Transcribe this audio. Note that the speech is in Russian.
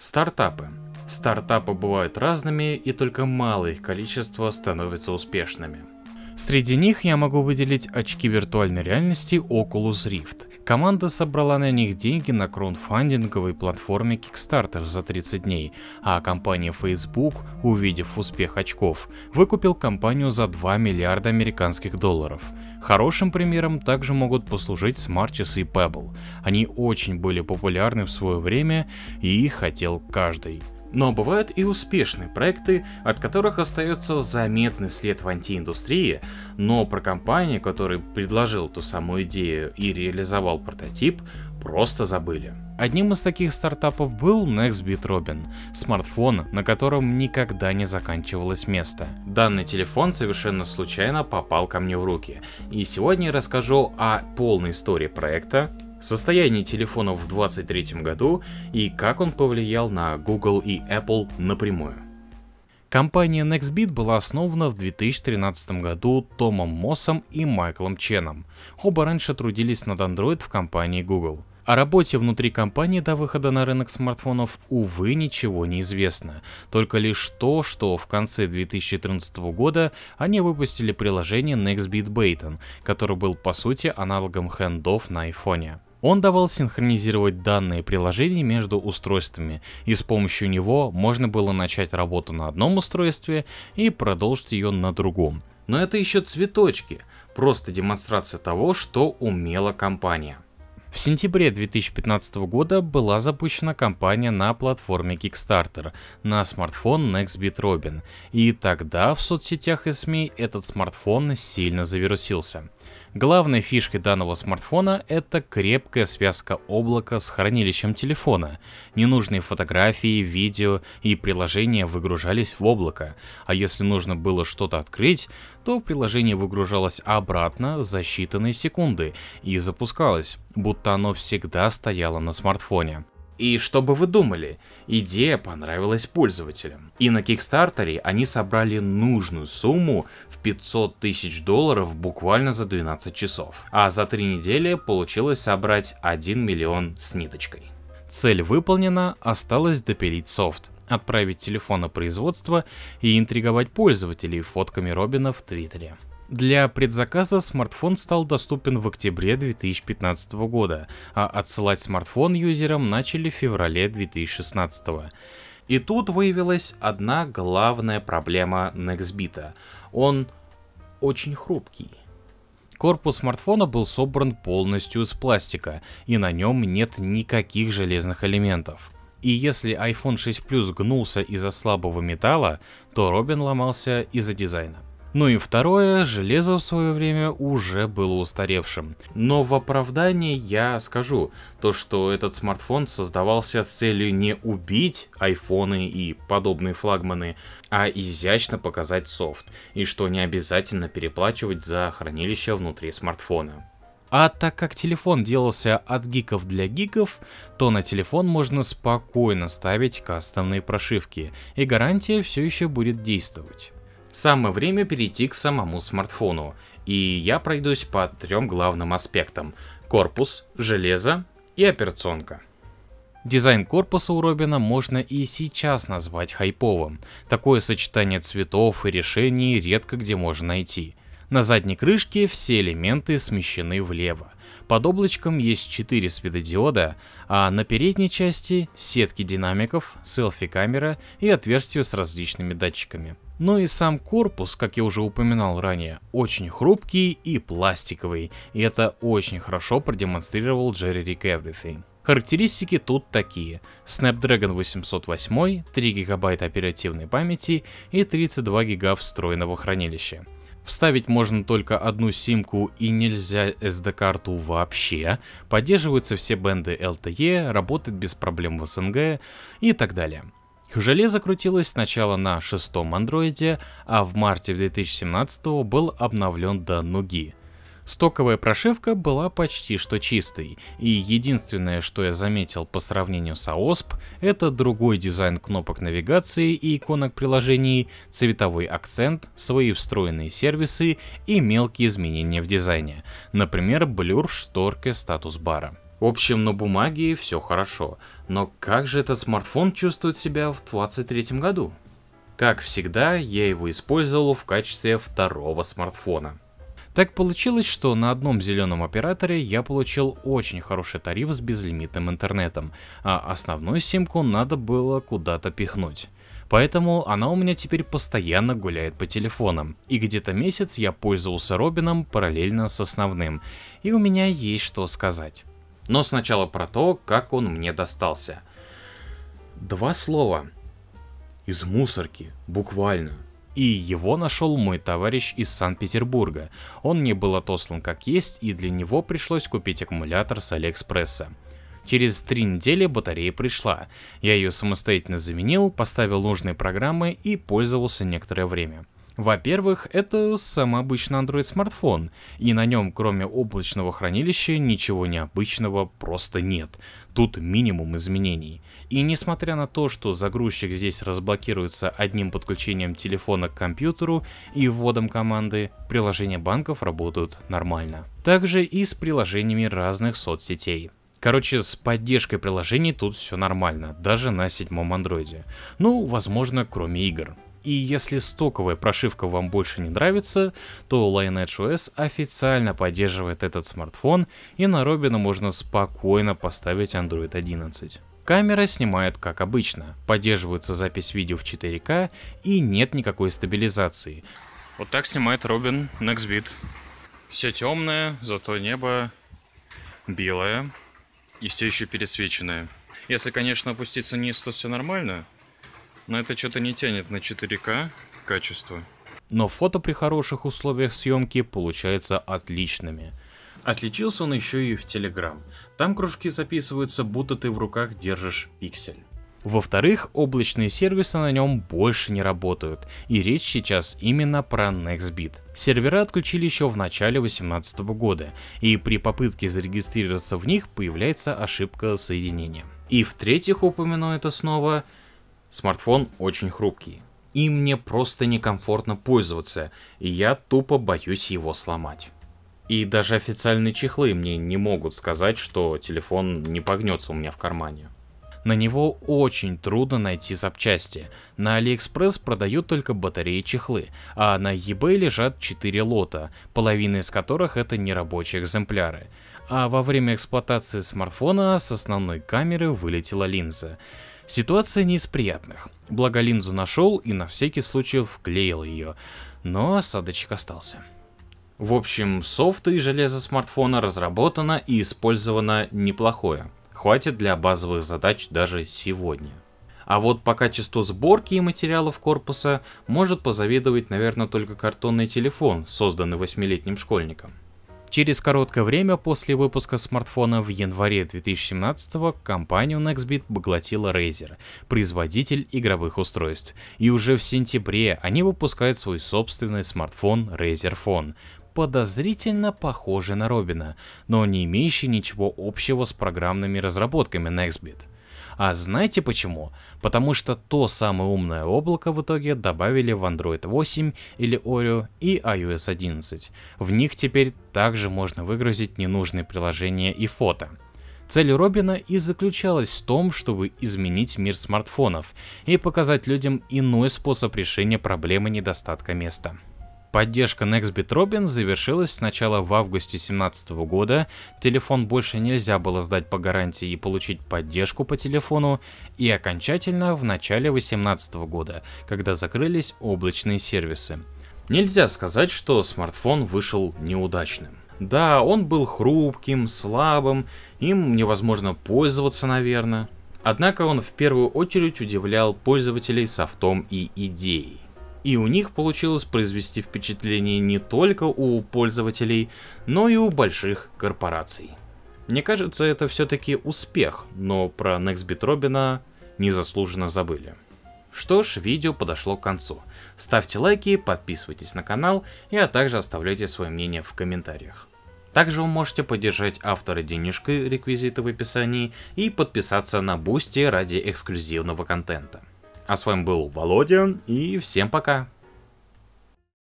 Стартапы. Стартапы бывают разными, и только малое их количество становится успешными. Среди них я могу выделить очки виртуальной реальности Oculus Rift. Команда собрала на них деньги на краудфандинговой платформе Kickstarter за 30 дней, а компания Facebook, увидев успех очков, выкупил компанию за 2 миллиарда американских долларов. Хорошим примером также могут послужить смарт-часы Pebble. Они очень были популярны в свое время, и их хотел каждый. Но бывают и успешные проекты, от которых остается заметный след в антииндустрии, но про компанию, который предложил ту самую идею и реализовал прототип, просто забыли. Одним из таких стартапов был Nextbit Robin, смартфон, на котором никогда не заканчивалось место. Данный телефон совершенно случайно попал ко мне в руки, и сегодня я расскажу о полной истории проекта, состояние телефона в 2023 году и как он повлиял на Google и Apple напрямую. Компания Nextbit была основана в 2013 году Томом Моссом и Майклом Ченом. Оба раньше трудились над Android в компании Google. О работе внутри компании до выхода на рынок смартфонов, увы, ничего не известно. Только лишь то, что в конце 2014 года они выпустили приложение Nextbit Beiton, который был по сути аналогом Handoff на iPhone. Он давал синхронизировать данные приложений между устройствами, и с помощью него можно было начать работу на одном устройстве и продолжить ее на другом. Но это еще цветочки, просто демонстрация того, что умела компания. В сентябре 2015 года была запущена кампания на платформе Kickstarter на смартфон Nextbit Robin, и тогда в соцсетях и СМИ этот смартфон сильно завирусился. Главной фишкой данного смартфона — это крепкая связка облака с хранилищем телефона. Ненужные фотографии, видео и приложения выгружались в облако, а если нужно было что-то открыть, то приложение выгружалось обратно за считанные секунды и запускалось, будто оно всегда стояло на смартфоне. И что бы вы думали, идея понравилась пользователям. И на Kickstarter они собрали нужную сумму в $500 тысяч буквально за 12 часов. А за 3 недели получилось собрать 1 миллион с ниточкой. Цель выполнена, осталось допилить софт, отправить телефон на производство и интриговать пользователей фотками Робина в Твиттере. Для предзаказа смартфон стал доступен в октябре 2015 года, а отсылать смартфон юзерам начали в феврале 2016. И тут выявилась одна главная проблема Nextbit. Он очень хрупкий. Корпус смартфона был собран полностью из пластика, и на нем нет никаких железных элементов. И если iPhone 6 Plus гнулся из-за слабого металла, то Robin ломался из-за дизайна. Ну и второе, железо в свое время уже было устаревшим. Но в оправдании я скажу, то что этот смартфон создавался с целью не убить айфоны и подобные флагманы, а изящно показать софт, и что не обязательно переплачивать за хранилище внутри смартфона. А так как телефон делался от гиков для гиков, то на телефон можно спокойно ставить кастомные прошивки, и гарантия все еще будет действовать. Самое время перейти к самому смартфону, и я пройдусь по 3 главным аспектам: корпус, железо и операционка. Дизайн корпуса у Робина можно и сейчас назвать хайповым. Такое сочетание цветов и решений редко где можно найти. На задней крышке все элементы смещены влево. Под облачком есть 4 светодиода, а на передней части сетки динамиков, селфи-камера и отверстия с различными датчиками. Ну и сам корпус, как я уже упоминал ранее, очень хрупкий и пластиковый, и это очень хорошо продемонстрировал Jerry Rig Everything. Характеристики тут такие: Snapdragon 808, 3 ГБ оперативной памяти и 32 ГБ встроенного хранилища. Вставить можно только одну симку и нельзя SD-карту вообще, поддерживаются все бенды LTE, работает без проблем в СНГ и так далее. Железо крутилось сначала на 6-м андроиде, а в марте 2017 был обновлен до Нуги. Стоковая прошивка была почти что чистой, и единственное, что я заметил по сравнению с AOSP, это другой дизайн кнопок навигации и иконок приложений, цветовой акцент, свои встроенные сервисы и мелкие изменения в дизайне, например, блюр шторки статус-бара. В общем, на бумаге все хорошо, но как же этот смартфон чувствует себя в 2023 году? Как всегда, я его использовал в качестве второго смартфона. Так получилось, что на одном зеленом операторе я получил очень хороший тариф с безлимитным интернетом, а основную симку надо было куда-то пихнуть. Поэтому она у меня теперь постоянно гуляет по телефонам, и где-то месяц я пользовался Робином параллельно с основным, и у меня есть что сказать. Но сначала про то, как он мне достался. 2 слова. Из мусорки, буквально. И его нашел мой товарищ из Санкт-Петербурга. Он мне был отослан как есть, и для него пришлось купить аккумулятор с Алиэкспресса. Через 3 недели батарея пришла. Я ее самостоятельно заменил, поставил нужные программы и пользовался некоторое время. Во-первых, это самый обычный Android смартфон, и на нем, кроме облачного хранилища, ничего необычного просто нет. Тут минимум изменений. И несмотря на то, что загрузчик здесь разблокируется одним подключением телефона к компьютеру и вводом команды, приложения банков работают нормально. Также и с приложениями разных соцсетей. Короче, с поддержкой приложений тут все нормально, даже на 7-м андроиде. Ну, возможно, кроме игр. И если стоковая прошивка вам больше не нравится, то Lineage OS официально поддерживает этот смартфон, и на Робина можно спокойно поставить Android 11. Камера снимает как обычно, поддерживается запись видео в 4К и нет никакой стабилизации. Вот так снимает Робин Nextbit. Все темное, зато небо белое и все еще пересвеченное. Если, конечно, опуститься вниз, то все нормально. Но это что-то не тянет на 4К качество. Но фото при хороших условиях съемки получаются отличными. Отличился он еще и в Telegram. Там кружки записываются, будто ты в руках держишь пиксель. Во-вторых, облачные сервисы на нем больше не работают, и речь сейчас именно про Nextbit. Сервера отключили еще в начале 2018 года, и при попытке зарегистрироваться в них появляется ошибка соединения. И в-третьих, упомяну это снова, смартфон очень хрупкий. Им мне просто некомфортно пользоваться, и я тупо боюсь его сломать. И даже официальные чехлы мне не могут сказать, что телефон не погнется у меня в кармане. На него очень трудно найти запчасти. На AliExpress продают только батареи и чехлы, а на eBay лежат 4 лота, половина из которых это нерабочие экземпляры. А во время эксплуатации смартфона с основной камеры вылетела линза. Ситуация не из приятных. Благо линзу нашел и на всякий случай вклеил ее, но осадочек остался. В общем, софт и железо смартфона разработано и использовано неплохое. Хватит для базовых задач даже сегодня. А вот по качеству сборки и материалов корпуса может позавидовать, наверное, только картонный телефон, созданный 8-летним школьником. Через короткое время после выпуска смартфона в январе 2017-го компанию Nextbit поглотила Razer, производитель игровых устройств. И уже в сентябре они выпускают свой собственный смартфон Razer Phone, подозрительно похожий на Робина, но не имеющий ничего общего с программными разработками Nextbit. А знаете почему? Потому что то самое умное облако в итоге добавили в Android 8 или Oreo и iOS 11. В них теперь также можно выгрузить ненужные приложения и фото. Цель Робина и заключалась в том, чтобы изменить мир смартфонов и показать людям иной способ решения проблемы недостатка места. Поддержка Nextbit Robin завершилась сначала в августе 2017 года, телефон больше нельзя было сдать по гарантии и получить поддержку по телефону, и окончательно в начале 2018 года, когда закрылись облачные сервисы. Нельзя сказать, что смартфон вышел неудачным. Да, он был хрупким, слабым, им невозможно пользоваться, наверное. Однако он в первую очередь удивлял пользователей софтом и идеей. И у них получилось произвести впечатление не только у пользователей, но и у больших корпораций. Мне кажется, это все-таки успех, но про Nextbit Robin незаслуженно забыли. Что ж, видео подошло к концу. Ставьте лайки, подписывайтесь на канал, а также оставляйте свое мнение в комментариях. Также вы можете поддержать автора денежкой, реквизиты в описании, и подписаться на Boosty ради эксклюзивного контента. А с вами был Володя, и всем пока!